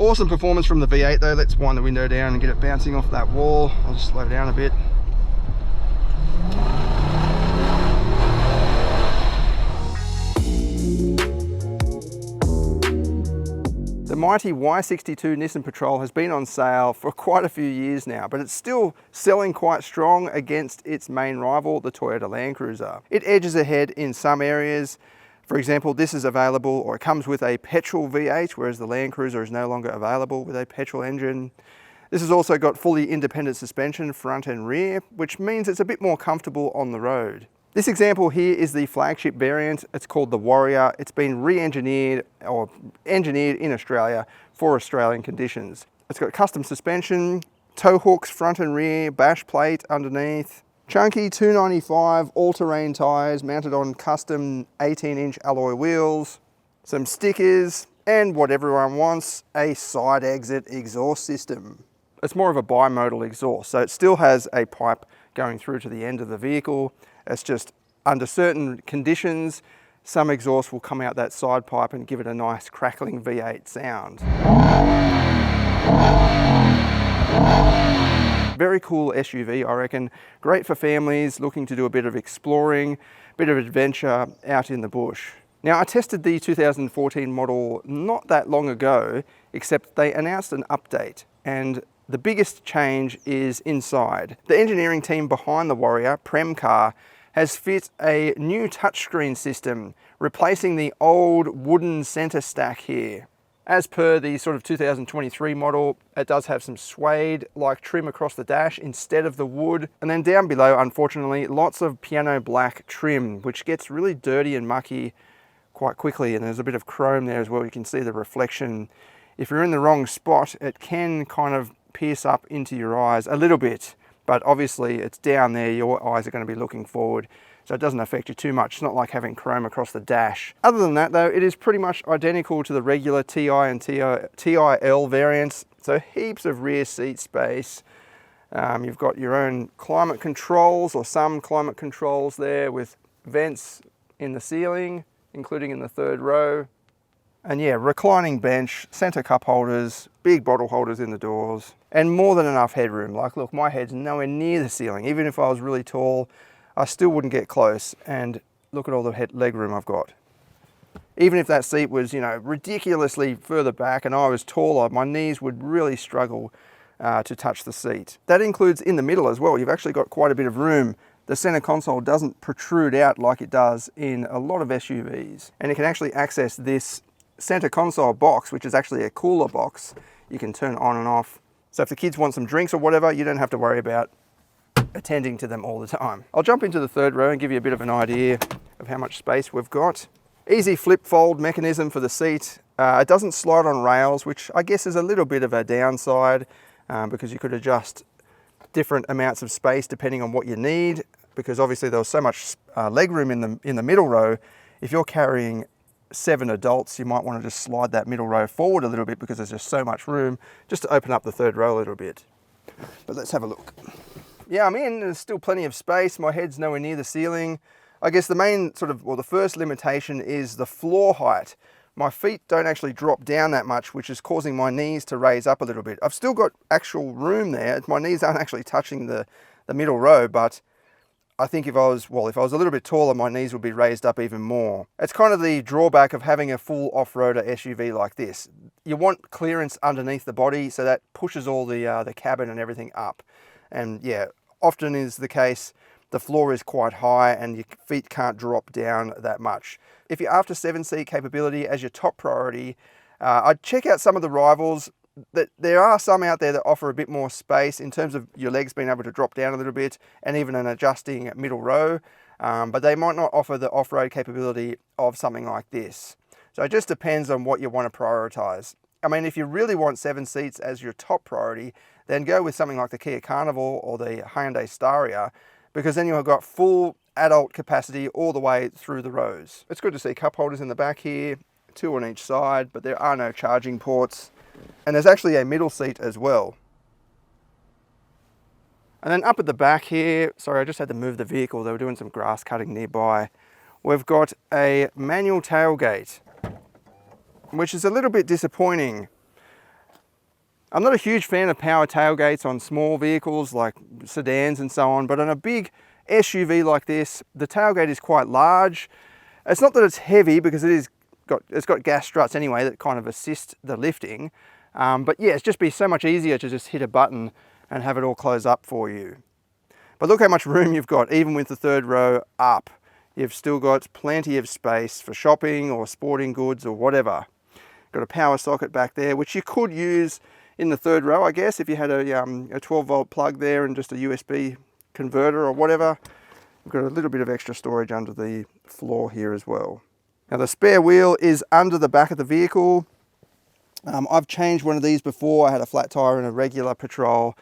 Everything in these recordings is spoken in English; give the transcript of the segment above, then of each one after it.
Awesome performance from the V8 though. Let's wind the window down and get it bouncing off that wall. I'll just slow down a bit. The mighty Y62 Nissan Patrol has been on sale for quite a few years now, but it's still selling quite strong against its main rival, the Toyota Land Cruiser. It edges ahead in some areas. For example, this is available, or it comes with a petrol V8, whereas the Land Cruiser is no longer available with a petrol engine. This has also got fully independent suspension, front and rear, which means it's a bit more comfortable on the road. This example here is the flagship variant. It's called the Warrior. It's been re-engineered or engineered in Australia for Australian conditions. It's got custom suspension, tow hooks front and rear, bash plate underneath, chunky 295 all-terrain tyres mounted on custom 18-inch alloy wheels, some stickers, and what everyone wants, a side exit exhaust system. It's more of a bimodal exhaust, so it still has a pipe going through to the end of the vehicle. It's just under certain conditions, some exhaust will come out that side pipe and give it a nice crackling V8 sound. Very cool SUV, I reckon. Great for families looking to do a bit of exploring, a bit of adventure out in the bush. Now, I tested the 2014 model not that long ago, except they announced an update, and the biggest change is inside. The engineering team behind the Warrior, Premcar, has fit a new touchscreen system, replacing the old wooden center stack here. As per the sort of 2023 model, it does have some suede-like trim across the dash instead of the wood. And then down below, unfortunately, lots of piano black trim, which gets really dirty and mucky quite quickly. And there's a bit of chrome there as well. You can see the reflection. If you're in the wrong spot, it can kind of pierce up into your eyes a little bit, but obviously it's down there, your eyes are going to be looking forward, so it doesn't affect you too much. It's not like having chrome across the dash. Other than that though, it is pretty much identical to the regular TI and TIL variants, so heaps of rear seat space. You've got your own climate controls, or some climate controls there, with vents in the ceiling, including in the third row. And yeah, reclining bench, center cup holders, big bottle holders in the doors, and more than enough headroom. Like, look, my head's nowhere near the ceiling. Even if I was really tall, I still wouldn't get close. And look at all the leg room I've got. Even if that seat was, you know, ridiculously further back and I was taller, my knees would really struggle to touch the seat. That includes in the middle as well. You've actually got quite a bit of room. The center console doesn't protrude out like it does in a lot of SUVs. And you can actually access this center console box, which is actually a cooler box. You can turn on and off. So if the kids want some drinks or whatever, you don't have to worry about attending to them all the time. I'll jump into the third row and give you a bit of an idea of how much space we've got. Easy flip fold mechanism for the seat. It doesn't slide on rails, which I guess is a little bit of a downside because you could adjust different amounts of space depending on what you need, because obviously there was so much leg room in the middle row. If you're carrying 7 adults, you might want to just slide that middle row forward a little bit because there's just so much room, just to open up the third row a little bit. But let's have a look. Yeah, I'm in. There's still plenty of space. My head's nowhere near the ceiling. I guess the main the first limitation is the floor height. My feet don't actually drop down that much, which is causing my knees to raise up a little bit. I've still got actual room there. My knees aren't actually touching the middle row, but I think if I was a little bit taller, my knees would be raised up even more. It's kind of the drawback of having a full off-roader SUV like this. You want clearance underneath the body, so that pushes all the cabin and everything up. And yeah, often is the case, the floor is quite high and your feet can't drop down that much. If you're after 7-seat capability as your top priority, I'd check out some of the rivals. There are some out there that offer a bit more space in terms of your legs being able to drop down a little bit and even an adjusting middle row, but they might not offer the off-road capability of something like this. So it just depends on what you want to prioritize. I mean, if you really want 7 seats as your top priority, then go with something like the Kia Carnival or the Hyundai Staria, because then you've got full adult capacity all the way through the rows. It's good to see cup holders in the back here, 2 on each side, but there are no charging ports. And there's actually a middle seat as well. And then up at the back here, sorry, I just had to move the vehicle. They were doing some grass cutting nearby. We've got a manual tailgate, which is a little bit disappointing. I'm not a huge fan of power tailgates on small vehicles like sedans and so on, but on a big SUV like this, the tailgate is quite large. It's not that it's heavy because it's got gas struts anyway that kind of assist the lifting. But yeah, it's just be so much easier to just hit a button and have it all close up for you. But look how much room you've got, even with the third row up. You've still got plenty of space for shopping or sporting goods or whatever. Got a power socket back there, which you could use in the third row, I guess, if you had a 12-volt plug there and just a USB converter or whatever. We've got a little bit of extra storage under the floor here as well. Now the spare wheel is under the back of the vehicle. I've changed one of these before. I had a flat tire in a regular Patrol.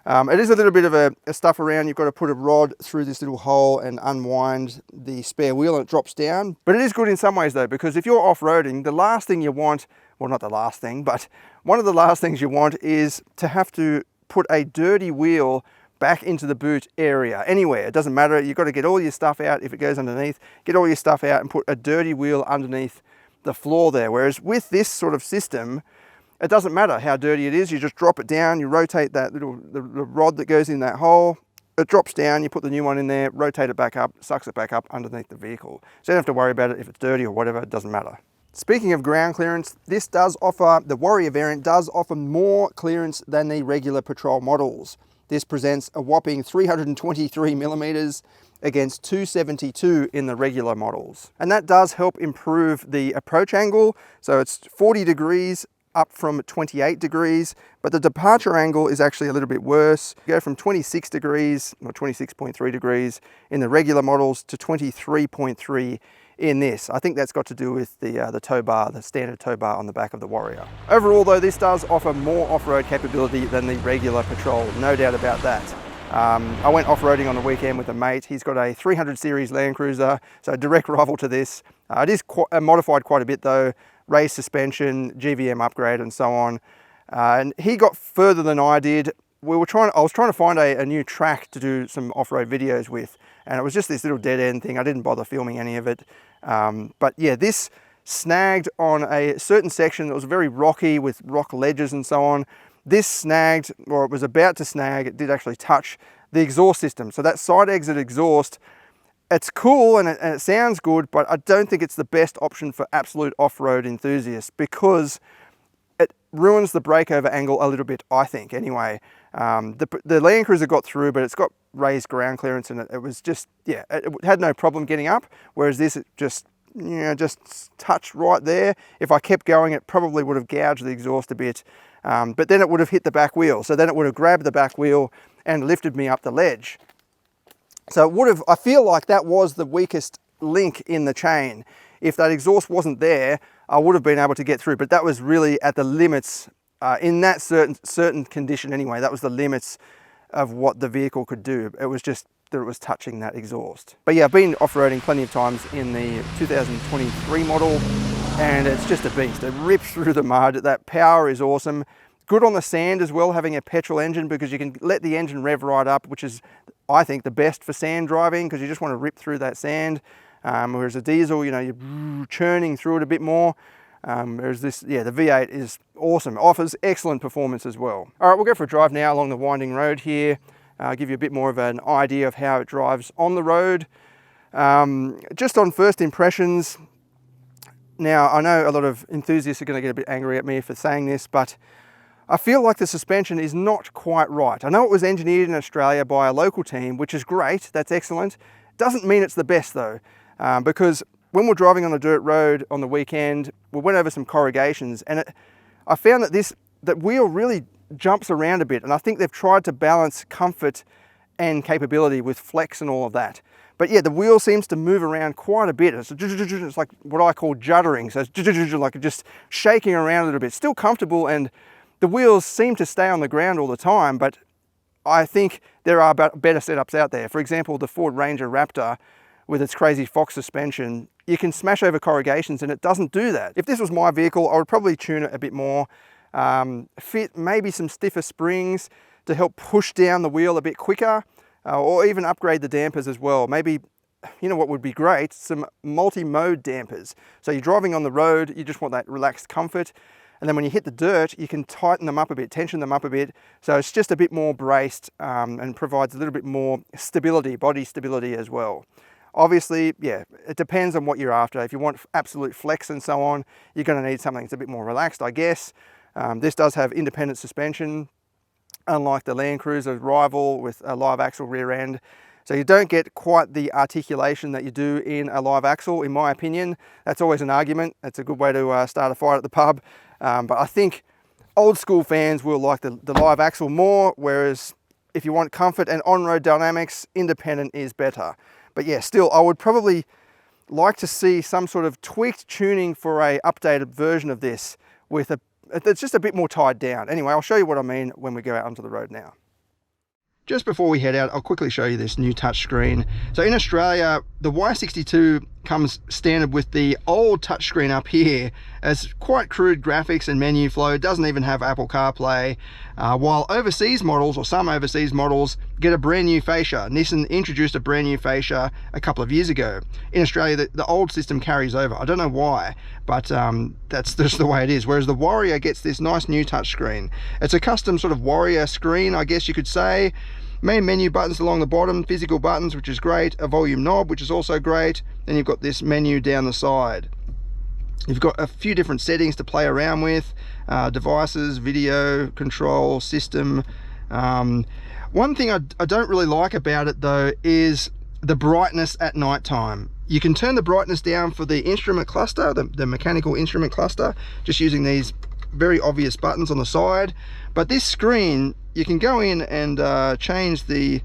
It is a little bit of a stuff around. You've got to put a rod through this little hole and unwind the spare wheel and it drops down. But it is good in some ways though, because if you're off-roading, the last thing you want, well not the last thing, but one of the last things you want is to have to put a dirty wheel back into the boot area, anywhere. It doesn't matter. You've got to get all your stuff out. If it goes underneath, get all your stuff out and put a dirty wheel underneath the floor there. Whereas with this sort of system, it doesn't matter how dirty it is. You just drop it down, you rotate that the rod that goes in that hole, it drops down, you put the new one in there, rotate it back up, sucks it back up underneath the vehicle. So you don't have to worry about it if it's dirty or whatever, it doesn't matter. Speaking of ground clearance, this does offer, the Warrior variant does offer more clearance than the regular Patrol models. This presents a whopping 323 millimeters against 272 in the regular models. And that does help improve the approach angle. So it's 40 degrees up from 28 degrees, but the departure angle is actually a little bit worse. You go from 26 degrees, or 26.3 degrees in the regular models to 23.3 in this. I think that's got to do with the tow bar, the standard tow bar on the back of the Warrior. Overall though, this does offer more off-road capability than the regular Patrol, no doubt about that. I went off-roading on the weekend with a mate. He's got a 300 series Land Cruiser, so a direct rival to this. It is modified quite a bit though, raised suspension, GVM upgrade and so on. And he got further than I did. I was trying to find a new track to do some off-road videos with, and it was just this little dead end thing. I didn't bother filming any of it. But yeah, this snagged on a certain section that was very rocky with rock ledges and so on. This snagged, or it was about to snag, it did actually touch the exhaust system. So that side exit exhaust, it's cool and it sounds good, but I don't think it's the best option for absolute off-road enthusiasts because it ruins the breakover angle a little bit, I think, anyway. The Land Cruiser got through, but it's got raised ground clearance and it was just, yeah, it had no problem getting up, whereas this, it just, just touched right there. If I kept going, it probably would have gouged the exhaust a bit, but then it would have hit the back wheel. So then it would have grabbed the back wheel and lifted me up the ledge. So it would have, I feel like that was the weakest link in the chain. If that exhaust wasn't there, I would have been able to get through, but that was really at the limits, in that certain condition anyway, that was the limits of what the vehicle could do. It was just that it was touching that exhaust. But yeah, I've been off-roading plenty of times in the 2023 model, and it's just a beast. It rips through the mud. That power is awesome. Good on the sand as well, having a petrol engine, because you can let the engine rev right up, which is, I think, the best for sand driving, because you just want to rip through that sand. Whereas a diesel, you're churning through it a bit more. Whereas this, yeah, the V8 is awesome, offers excellent performance as well. All right, we'll go for a drive now along the winding road here. Give you a bit more of an idea of how it drives on the road. Just on first impressions, now I know a lot of enthusiasts are going to get a bit angry at me for saying this, but I feel like the suspension is not quite right. I know it was engineered in Australia by a local team, which is great, that's excellent. Doesn't mean it's the best though, because when we're driving on a dirt road on the weekend, we went over some corrugations, and I found that that wheel really jumps around a bit, and I think they've tried to balance comfort and capability with flex and all of that. But yeah, the wheel seems to move around quite a bit. It's like what I call juddering, so it's like just shaking around a little bit. Still comfortable, and the wheels seem to stay on the ground all the time, but I think there are better setups out there. For example, the Ford Ranger Raptor with its crazy Fox suspension, you can smash over corrugations and it doesn't do that. If this was my vehicle, I would probably tune it a bit more, fit maybe some stiffer springs to help push down the wheel a bit quicker, or even upgrade the dampers as well. Maybe, what would be great, some multi-mode dampers. So you're driving on the road, you just want that relaxed comfort. and then when you hit the dirt, you can tighten them up a bit, tension them up a bit, so it's just a bit more braced and provides a little bit more stability, body stability as well. Obviously, yeah, it depends on what you're after. If you want absolute flex and so on, you're going to need something that's a bit more relaxed, I guess. This does have independent suspension, unlike the Land Cruiser rival with a live axle rear end. So you don't get quite the articulation that you do in a live axle, in my opinion. That's always an argument. It's a good way to start a fight at the pub. But I think old school fans will like the live axle more, whereas if you want comfort and on-road dynamics, independent is better. But yeah, still, I would probably like to see some sort of tweaked tuning for a updated version of this with it's just a bit more tied down. Anyway, I'll show you what I mean when we go out onto the road now. Just before we head out, I'll quickly show you this new touchscreen. So in Australia, the Y62 comes standard with the old touchscreen up here. It's quite crude graphics and menu flow. It doesn't even have Apple CarPlay. While overseas models, or some overseas models, get a brand new fascia. Nissan introduced a brand new fascia a couple of years ago. In Australia, the old system carries over. I don't know why, but that's just the way it is. Whereas the Warrior gets this nice new touchscreen. It's a custom sort of Warrior screen, I guess you could say. Main menu buttons along the bottom, physical buttons, which is great, a volume knob, which is also great. Then you've got this menu down the side. You've got a few different settings to play around with, devices, video, control, system. One thing I don't really like about it though is the brightness at night time. You can turn the brightness down for the instrument cluster, the mechanical instrument cluster, just using these very obvious buttons on the side. But this screen, you can go in and change the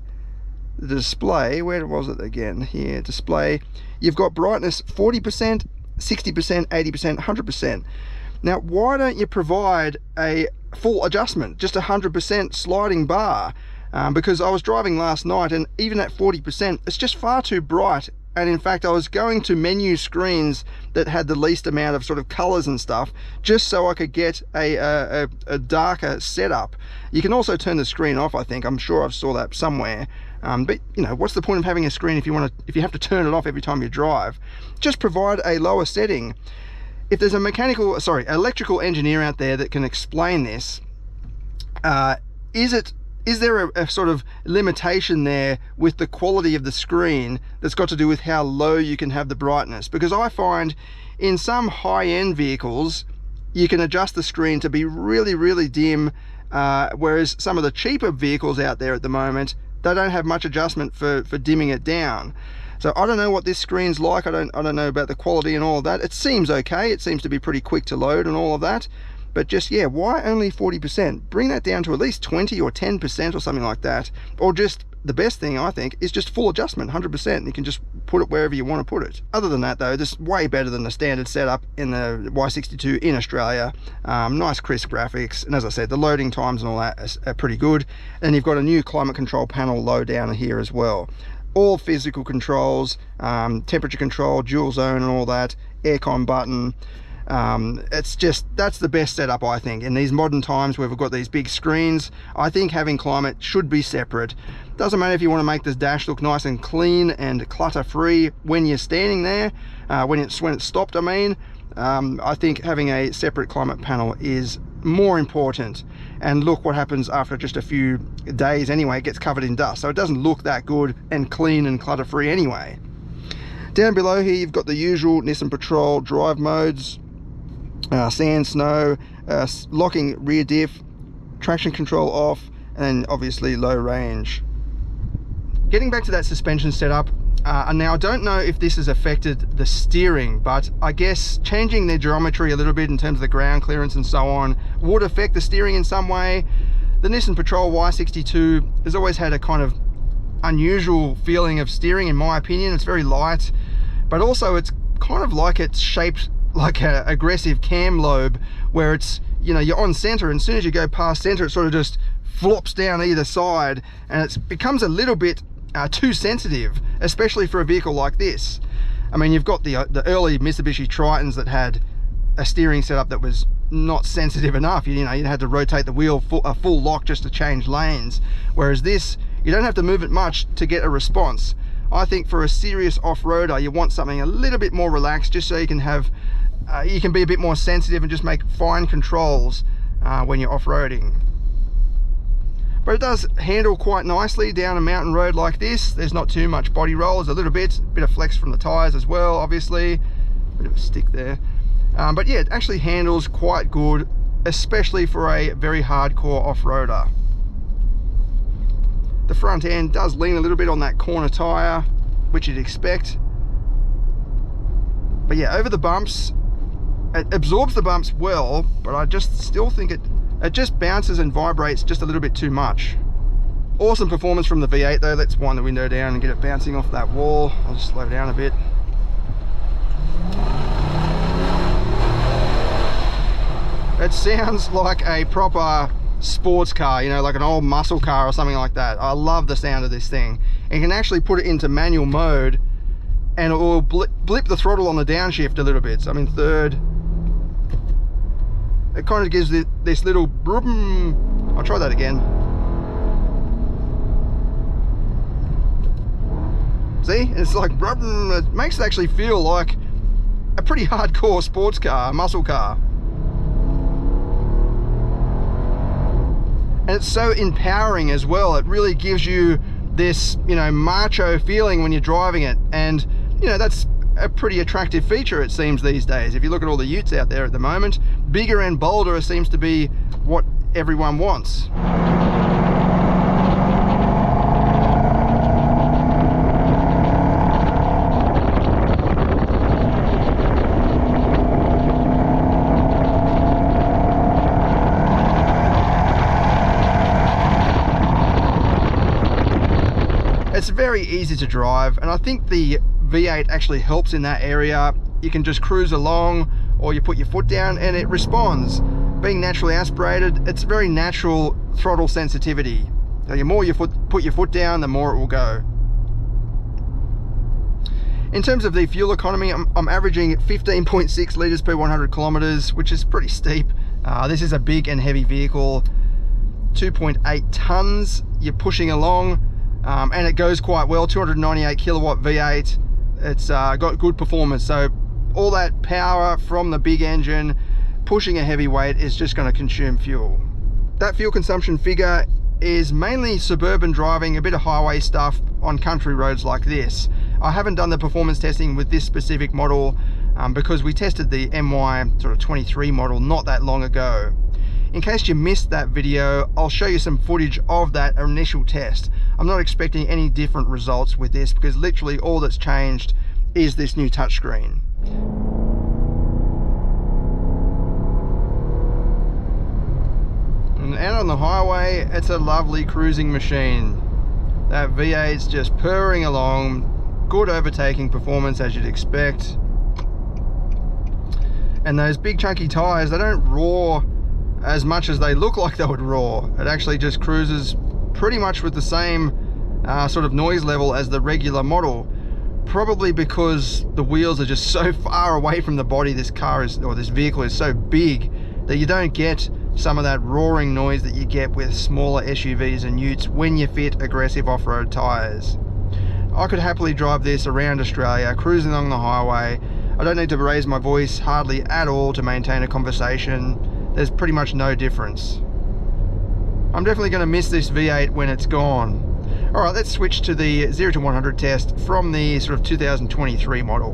display. Where was it again? Here, display. You've got brightness 40%, 60%, 80%, 100%. Now, why don't you provide a full adjustment, just 100% sliding bar? Because I was driving last night, and even at 40%, it's just far too bright. And in fact, I was going to menu screens that had the least amount of sort of colors and stuff, just so I could get a darker setup. You can also turn the screen off, I think. I'm sure I saw that somewhere. But you know, what's the point of having a screen if you have to turn it off every time you drive? Just provide a lower setting. If there's a electrical engineer out there that can explain this, is there a sort of limitation there with the quality of the screen that's got to do with how low you can have the brightness? Because I find in some high-end vehicles, you can adjust the screen to be really, really dim, whereas some of the cheaper vehicles out there at the moment, they don't have much adjustment for dimming it down. So I don't know what this screen's like. I don't know about the quality and all of that. It seems okay. It seems to be pretty quick to load and all of that. But just, yeah, why only 40%? Bring that down to at least 20 or 10% or something like that. Or just, the best thing I think is just full adjustment, 100%. You can just put it wherever you want to put it. Other than that though, this is way better than the standard setup in the Y62 in Australia. Nice crisp graphics, and as I said, the loading times and all that are pretty good. And you've got a new climate control panel low down here as well. All physical controls, temperature control, dual zone and all that, aircon button. It's just, that's the best setup I think in these modern times where we've got these big screens. I think having climate should be separate. Doesn't matter if you want to make this dash look nice and clean and clutter free when you're standing there, when it's stopped. I think having a separate climate panel is more important. And look what happens after just a few days anyway. It gets covered in dust, so it doesn't look that good and clean and clutter free anyway. Down below here you've got the usual Nissan Patrol drive modes. Sand, snow, locking rear diff, traction control off, and obviously low range. Getting back to that suspension setup, now I don't know if this has affected the steering, but I guess changing the geometry a little bit in terms of the ground clearance and so on would affect the steering in some way. The Nissan Patrol Y62 has always had a kind of unusual feeling of steering in my opinion. It's very light, but also it's kind of like it's shaped like an aggressive cam lobe, where it's, you know, you're on center, and as soon as you go past center it sort of just flops down either side, and it becomes a little bit too sensitive, especially for a vehicle like this. I mean, you've got the early Mitsubishi Tritons that had a steering setup that was not sensitive enough. You know, you had to rotate the wheel a full lock just to change lanes, whereas this, you don't have to move it much to get a response. I think for a serious off-roader you want something a little bit more relaxed, just so you can have you can be a bit more sensitive and just make fine controls when you're off-roading. But it does handle quite nicely down a mountain road like this. There's not too much body roll. There's a little bit of flex from the tires as well, obviously. Bit of a stick there. But yeah, it actually handles quite good, especially for a very hardcore off-roader. The front end does lean a little bit on that corner tire, which you'd expect. But yeah, over the bumps, it absorbs the bumps well, but I just still think it just bounces and vibrates just a little bit too much. Awesome performance from the V8 though. Let's wind the window down and get it bouncing off that wall. I'll just slow down a bit. It sounds like a proper sports car, you know, like an old muscle car or something like that. I love the sound of this thing. And you can actually put it into manual mode and it will blip the throttle on the downshift a little bit. So I'm in third. It kind of gives this little brum. I'll try that again. See, it's like brum. It makes it actually feel like a pretty hardcore sports car, muscle car. And it's so empowering as well. It really gives you this, you know, macho feeling when you're driving it. And, you know, that's a pretty attractive feature, it seems, these days. If you look at all the utes out there at the moment, bigger and bolder seems to be what everyone wants. It's very easy to drive, and I think the V8 actually helps in that area. You can just cruise along, or you put your foot down and it responds. Being naturally aspirated, it's very natural throttle sensitivity. So the more you put your foot down, the more it will go. In terms of the fuel economy, I'm averaging 15.6 litres per 100 kilometres, which is pretty steep. This is a big and heavy vehicle, 2.8 tonnes you're pushing along. And it goes quite well, 298 kilowatt V8. It's got good performance, so all that power from the big engine pushing a heavy weight is just going to consume fuel. That fuel consumption figure is mainly suburban driving, a bit of highway stuff on country roads like this. I haven't done the performance testing with this specific model because we tested the MY sort of 23 model not that long ago. In case you missed that video, I'll show you some footage of that initial test. I'm not expecting any different results with this because literally all that's changed is this new touchscreen. And out on the highway, it's a lovely cruising machine. That V8's just purring along, good overtaking performance as you'd expect. And those big chunky tires, they don't roar as much as they look like they would roar. It actually just cruises pretty much with the same sort of noise level as the regular model, probably because the wheels are just so far away from the body. This car is, or this vehicle is so big that you don't get some of that roaring noise that you get with smaller SUVs and utes when you fit aggressive off-road tires. I could happily drive this around Australia, cruising along the highway. I don't need to raise my voice hardly at all to maintain a conversation. There's pretty much no difference. I'm definitely going to miss this V8 when it's gone. Alright, let's switch to the 0 to 100 test from the sort of 2023 model.